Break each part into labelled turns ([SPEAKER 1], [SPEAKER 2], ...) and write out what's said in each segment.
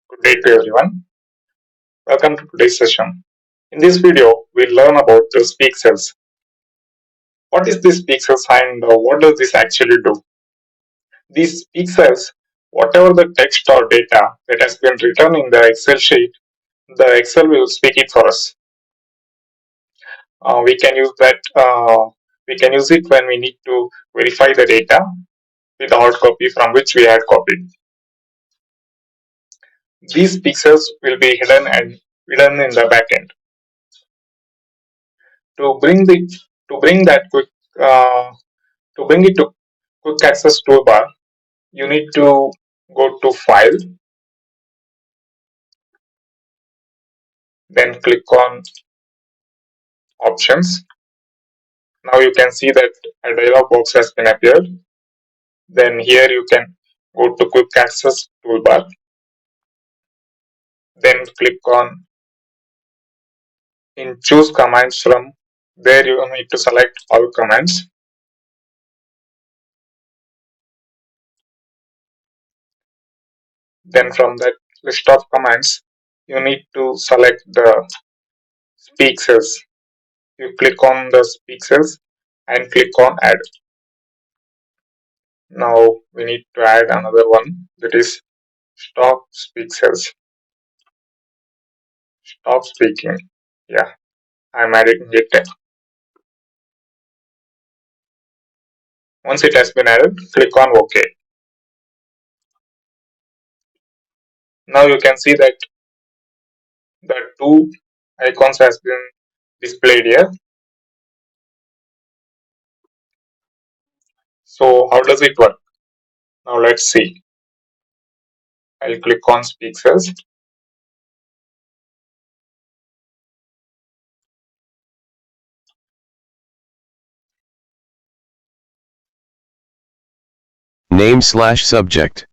[SPEAKER 1] Good day to everyone. Welcome to today's session. In this video, we'll learn about the speak cells. What is this speak cells and what does this actually do? These speak cells, whatever the text or data that has been written in the Excel sheet, the Excel will speak it for us. We can use that. We can use it when we need to verify the data with the hard copy from which we had copied. These pixels will be hidden in the backend. To bring that quick to bring it to quick access toolbar, you need to go to File, then click on Options. Now you can see that a dialog box has been appeared. Then here you can go to quick access toolbar, then click on in choose commands from. There you need to select all commands. Then from that list of commands, you need to select the speak cells. You click on the speak cells and click on add. Now we need to add another one, that is stop speak cells. Stop speaking. Yeah, I'm adding it. Once it has been added, click on OK. Now you can see that the two icons has been displayed here. So how does it work? Now let's see. I'll click on speak cells.
[SPEAKER 2] Name/subject.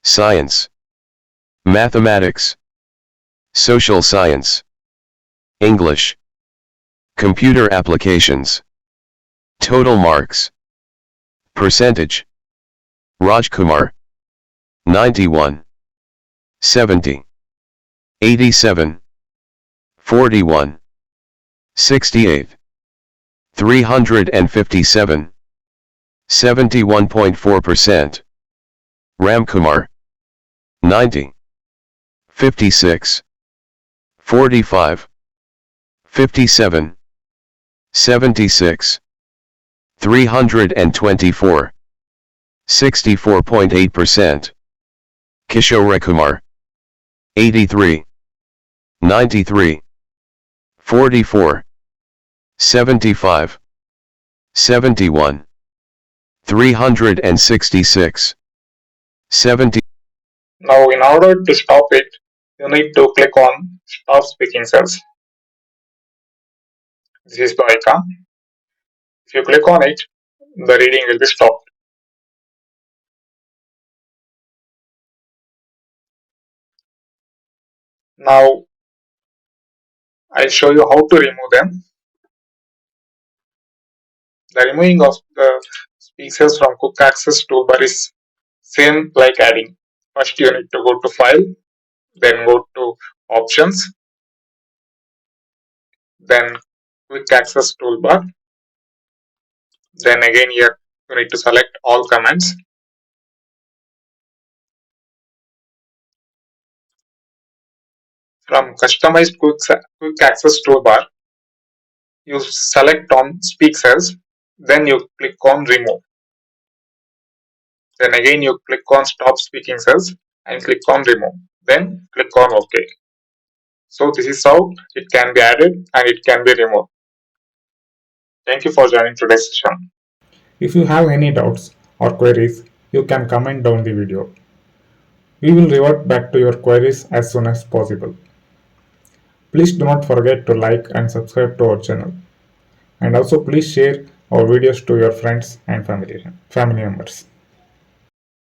[SPEAKER 2] Science. Mathematics. Social science. English. Computer applications. Total marks. Percentage. Rajkumar. 91. 70. 87. 41. 68. 357. 71.4%. Ramkumar. 90. 56. 45. 57. 76. 324. 64.8%. Kishorekumar. 83. 93. 44. 75. 71. 366. 70.
[SPEAKER 1] Now in order to stop it, you need to click on stop speaking cells. This is the icon. If you click on it, the reading will be stopped. Now I'll show you how to remove them. The removing of the speak cells from quick access toolbar is same like adding. First you need to go to File, then go to Options, then quick access toolbar. Then again here you need to select all commands. From customized quick access toolbar, you select on speak cells, then you click on remove. Then again you click on stop speaking cells and click on remove. Then click on OK. So this is how it can be added and it can be removed. Thank you for joining today's session. If you have any doubts or queries, you can comment down the video. We will revert back to your queries as soon as possible. Please do not forget to like and subscribe to our channel. And also please share our videos to your friends and family members.